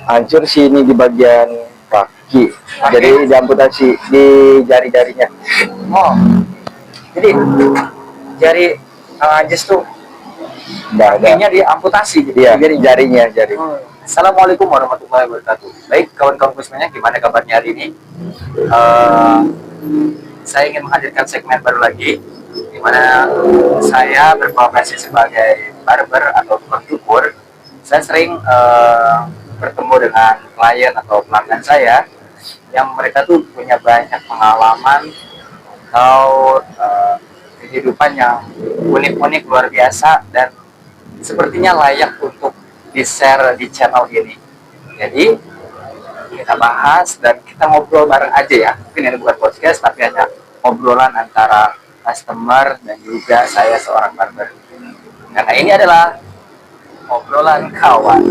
hancur sih ini di bagian kaki. Jadi diamputasi di jari-jarinya. Oh, jadi jari Ajis tuh Udah ada. kakinya diamputasi gitu. Iya, Jadi jarinya, jari. Assalamualaikum warahmatullahi wabarakatuh. Baik kawan-kawan semuanya, gimana kabarnya hari ini? Saya ingin menghadirkan segmen baru lagi, di mana saya berprofesi sebagai barber atau tukang cukur. Saya sering bertemu dengan klien atau pelanggan saya yang mereka tuh punya banyak pengalaman atau kehidupan yang unik-unik luar biasa dan sepertinya layak untuk di-share di channel ini. Jadi kita bahas dan kita ngobrol bareng aja ya. Mungkin ini bukan podcast tapi hanya obrolan antara customer dan juga saya seorang barber. Karena ini adalah obrolan kawan.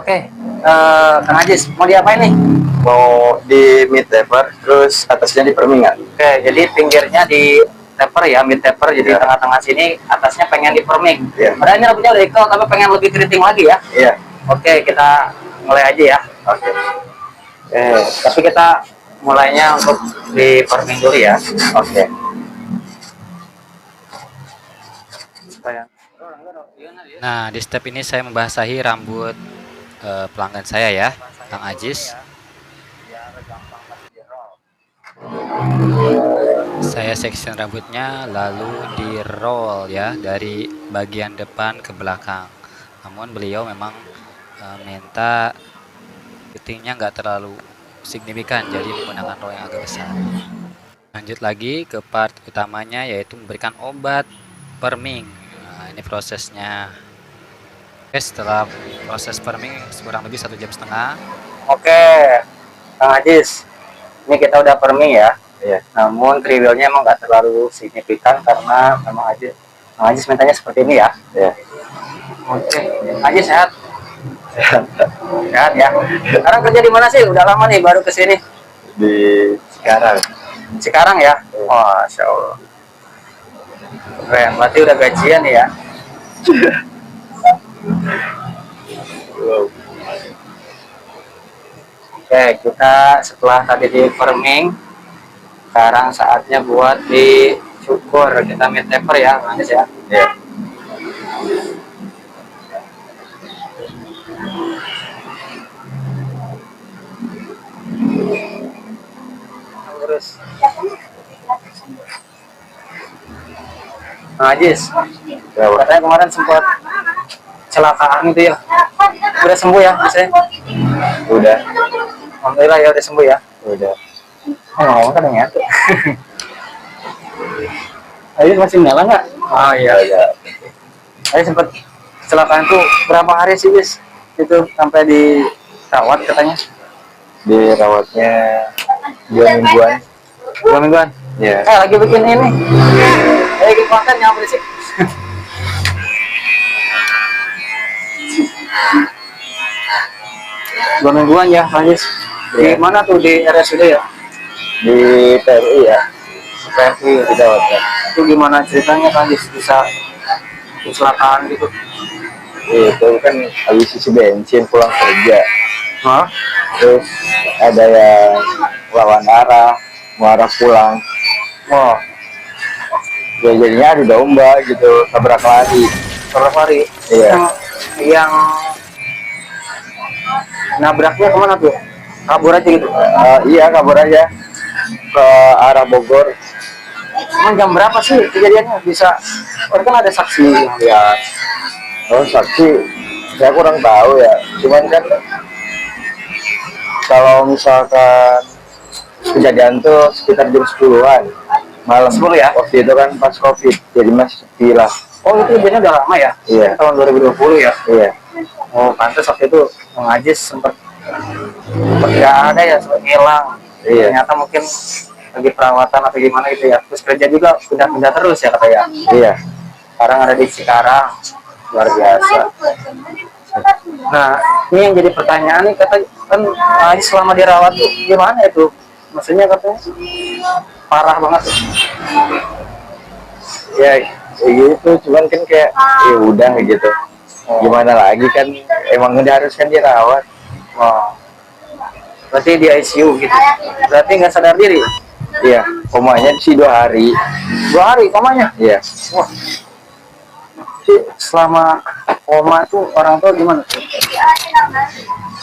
Oke, Kang Ajis, mau diapain nih? Mau di mid taper, terus atasnya di permingan. Oke, jadi pinggirnya di taper ya, mid taper, jadi tengah-tengah sini, atasnya pengen di perming. Iya. Padahal ini rambutnya udah ikal, tapi pengen lebih keriting lagi ya. Iya. Oke, kita mulai aja ya. Oke. Tapi kita mulainya untuk di perming dulu ya. Oke. Nah, di step ini saya membasahi rambut pelanggan saya ya, Kang Ajis. Saya section rambutnya lalu di roll ya, dari bagian depan ke belakang. Namun beliau memang minta keritingnya nggak terlalu signifikan, jadi menggunakan roll yang agak besar. Lanjut lagi ke part utamanya, yaitu memberikan obat perming. Nah, ini prosesnya. Oke, setelah proses perming kurang lebih 1,5 jam. Oke, Kang Ajis, ini kita udah perming ya. Iya. Namun kriwilnya emang nggak terlalu signifikan karena memang Kang Ajis mintanya seperti ini ya. Iya. Oke, Ajis sehat? Sehat ya. Sekarang kerja di mana sih? Udah lama nih baru kesini. Di sekarang. Sekarang ya? Masya Allah. Keren, berarti udah gajian nih ya. Wow. Oke, kita setelah tadi di perming, sekarang saatnya buat dicukur. Kita mid taper ya, Ajis ya. Iya. Terus Nah, Ajis, katanya kemarin sempat kecelakaan itu ya. Udah sembuh ya, Ajis? Udah. Alhamdulillah ya udah sembuh ya. Udah. Ngomong kan ya. Ajis masih nyala nggak? Oh iya. Ada. Ajis sempat kecelakaan tuh berapa hari sih, Ajis? Itu sampai dirawat katanya. Dirawatnya 2 mingguan. 2 mingguan. Iya. Lagi bikin ini. Bikin konten yang berisik. Dua mingguan ya, Ajis. Di Iya. mana tuh, di RSUD ya? Di PRI ya. PRI Dirawatnya. itu gimana ceritanya, Ajis bisa kecelakaan gitu? Itu kan habis isi bensin pulang kerja. Hah? Terus ada yang lawan arah, mau arah pulang. Oh, Ya jadinya adu domba gitu, tabrak lari. berapa hari? Iya. Yang nabraknya kemana tuh? Kabur aja gitu. Iya, kabur aja ke arah Bogor. Emang jam berapa sih kejadiannya? Bisa, kan ada saksi yang lihat. Oh, saksi saya kurang tahu ya. Cuman kan kalau misalkan kejadian tuh sekitar jam 10-an malam. 10 ya? Waktu itu kan pas Covid, jadi masih sepi lah. Oh, itu kejadiannya udah lama ya? Iya. Tahun 2020 ya? Iya. Oh, pantas waktu itu Bang Ajis sempat nggak ada ya, sempat hilang. Iya. Ternyata mungkin lagi perawatan atau gimana gitu ya. Terus kerja juga pindah-pindah terus ya katanya. Iya. Sekarang ada di Cikarang, luar biasa. Nah, ini yang jadi pertanyaan nih, kata kan selama dirawat tuh gimana itu? Maksudnya katanya parah banget tuh. Ya kayak gitu, cuman kan kayak ya udah gitu, gimana lagi kan, emang udah harus kan dirawat. Wah, berarti di ICU gitu. Berarti nggak sadar diri. Iya, komanya sih 2 hari. 2 hari komanya. Iya. Wah, selama koma tuh orang tua gimana tuh?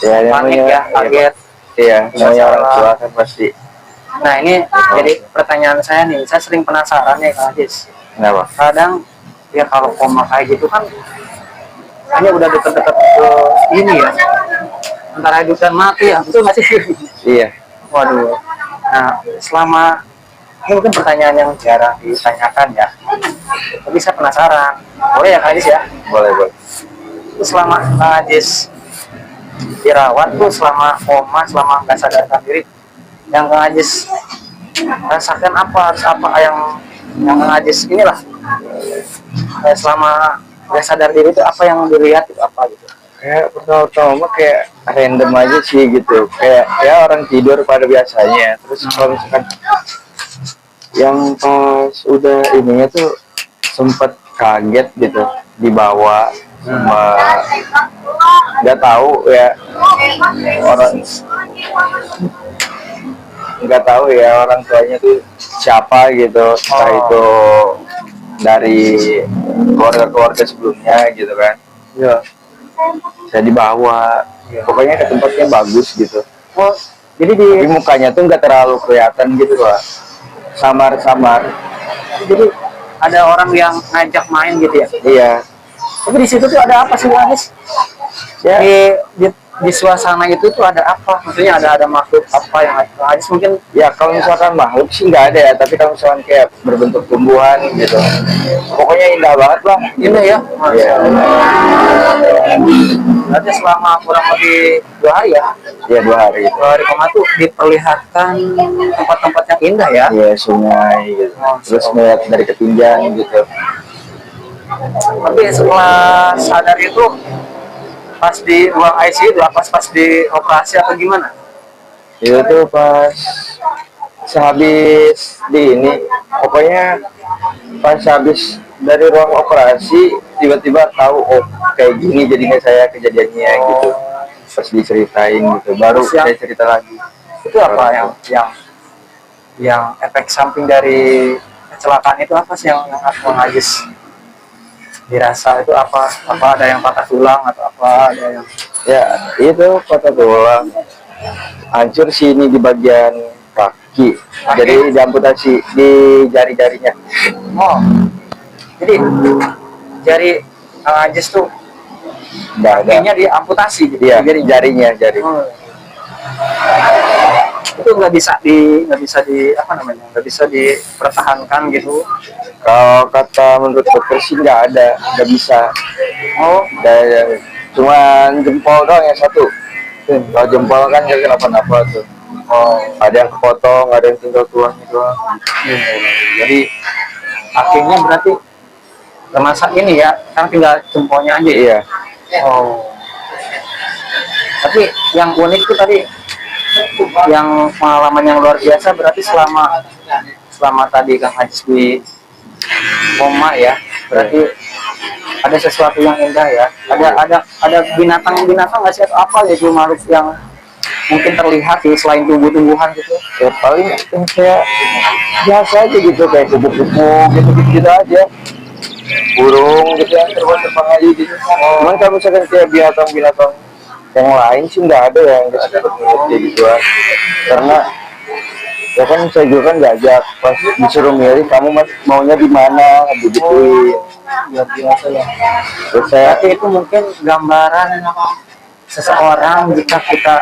Ya Panik ya, kaget. Iya, namanya orang Masalah. tua kan pasti. Nah ini jadi pertanyaan saya nih, saya sering penasaran ya Kak Ajis. Kenapa? Kadang ya kalau koma kayak gitu kan, hanya udah deket-deket ke ini ya, antara hidup dan mati ya, betul nggak sih? Iya. Waduh. Nah selama ini mungkin pertanyaan yang jarang ditanyakan ya, tapi saya penasaran. Boleh ya Kak Ajis ya? Boleh, boleh. Itu selama Kak Ajis dirawat tuh, selama koma, selama nggak sadarkan diri, yang Kak Ajis rasakan apa, harus apa yang Kak Ajis inilah selama nggak sadar diri itu, apa yang dilihat itu apa gitu? Kayak pertama-tama kayak random aja sih gitu, kayak ya orang tidur pada biasanya. Terus kalau misalkan yang pas udah ininya tuh sempet kaget gitu, dibawa sama nggak tahu ya orang, nggak tahu ya orang tuanya tuh siapa gitu, entah itu dari keluarga-keluarga sebelumnya gitu kan. Ya. Saya dibawa, pokoknya ke tempatnya bagus gitu. Oh, jadi Tapi mukanya tuh nggak terlalu kelihatan gitu loh, samar-samar. jadi ada orang yang ngajak main gitu ya? Iya. Tapi di situ tuh ada apa sih Anis? Ya, Di suasana itu tuh ada apa? Maksudnya ada makhluk apa yang Anis mungkin? ya kalau misalkan makhluk sih nggak ada ya, tapi kalau misalkan kayak berbentuk tumbuhan gitu, pokoknya indah banget lah. Ini ya? Iya. Berarti selama kurang lebih 2 hari ya? Iya, 2 hari. 2 hari koma tuh diperlihatkan tempat-tempat yang indah ya? Iya, sungai gitu. Terus melihat dari ketinggian gitu. Tapi setelah sadar itu, pas di ruang ICU itu, pas di operasi atau gimana? Itu tuh pas sehabis di ini, pokoknya pas habis dari ruang operasi tiba-tiba tahu, oh kayak gini jadinya saya kejadiannya gitu. Pas diceritain gitu, baru saya cerita lagi. Itu apa yang efek samping dari kecelakaan itu, apa sih yang aku Ajis dirasa itu, apa ada yang patah tulang atau apa, ada yang Ya itu patah tulang, hancur sini di bagian kaki, jadi diamputasi di jari-jarinya. oh, jadi jari Ajis tuh Nggak ada. kakinya diamputasi gitu. Iya, Jari. jari. Oh. Itu nggak bisa di apa namanya, nggak bisa dipertahankan gitu. Kalau kata menurut dokter sih nggak bisa. Oh, Dan cuman jempol doang yang satu. Kalau jempol kan nggak kenapa-napa tuh. oh, Ada yang kepotong, ada yang tinggal tulangnya doang. jadi kakinya berarti termasak ini ya, kan tinggal jempolnya aja ya. Iya. Oh. Tapi yang unik itu tadi, yang pengalaman yang luar biasa, berarti selama tadi Kang Ajis di koma ya, berarti ada sesuatu yang indah ya. Ada binatang-binatang nggak sih, atau apa gitu, makhluk yang mungkin terlihat sih selain tumbuh-tumbuhan gitu? Ya paling yang saya biasa aja gitu, kayak kupu-kupu gitu aja. Burung gitu yang terbang aja gitu. Cuman kalau misalkan kayak binatang-binatang yang lain sih nggak ada yang disebut kayak gituan. Karena ya kan saya juga kan diajak, pas disuruh milih kamu maunya di mana begitu. Luar biasa ya. Terus saya Berarti itu mungkin gambaran seseorang, jika kita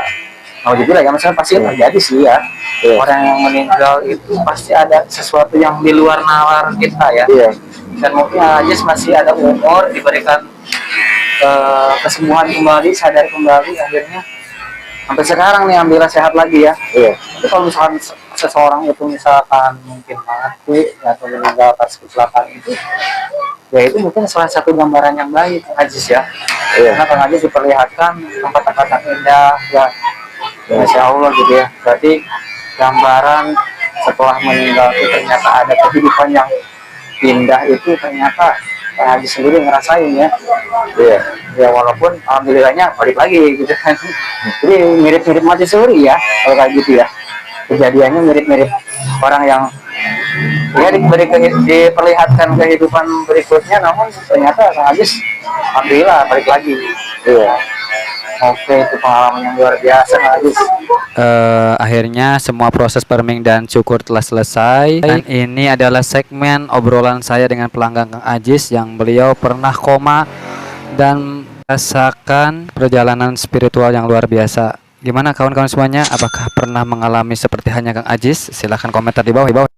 mau dibilang ya, maksudnya pasti terjadi sih ya. Iya. Orang yang meninggal itu pasti ada sesuatu yang di luar nalar kita ya. iya Dan mungkin Ajis masih ada umur, diberikan kesembuhan kembali, sadar kembali, akhirnya sampai sekarang nih alhamdulillah sehat lagi ya. iya Tapi kalau misalkan seseorang itu misalkan mungkin mati atau meninggal atas kecelakaan itu, ya itu mungkin salah satu gambaran yang baik Kang Ajis ya. Iya. Karena Kang Ajis diperlihatkan tempat-tempat yang indah ya, Masya Allah gitu ya. Berarti gambaran setelah meninggal itu ternyata ada kehidupan yang indah, itu ternyata Kang Ajis sendiri ngerasain ya. Iya. Ya walaupun alhamdulillahnya balik lagi gitu kan. Jadi mirip-mirip mati suri ya kalau kayak gitu ya. Kejadiannya mirip-mirip orang yang ya diperlihatkan kehidupan berikutnya, namun ternyata Kang Ajis alhamdulillah balik lagi. Iya. Oke, itu pengalaman yang luar biasa Kang Ajis. Akhirnya semua proses farming dan cukur telah selesai, dan ini adalah segmen obrolan saya dengan pelanggan Kang Ajis yang beliau pernah koma dan merasakan perjalanan spiritual yang luar biasa. Gimana kawan-kawan semuanya? Apakah pernah mengalami seperti hanya Kang Ajis? Silahkan komentar di bawah.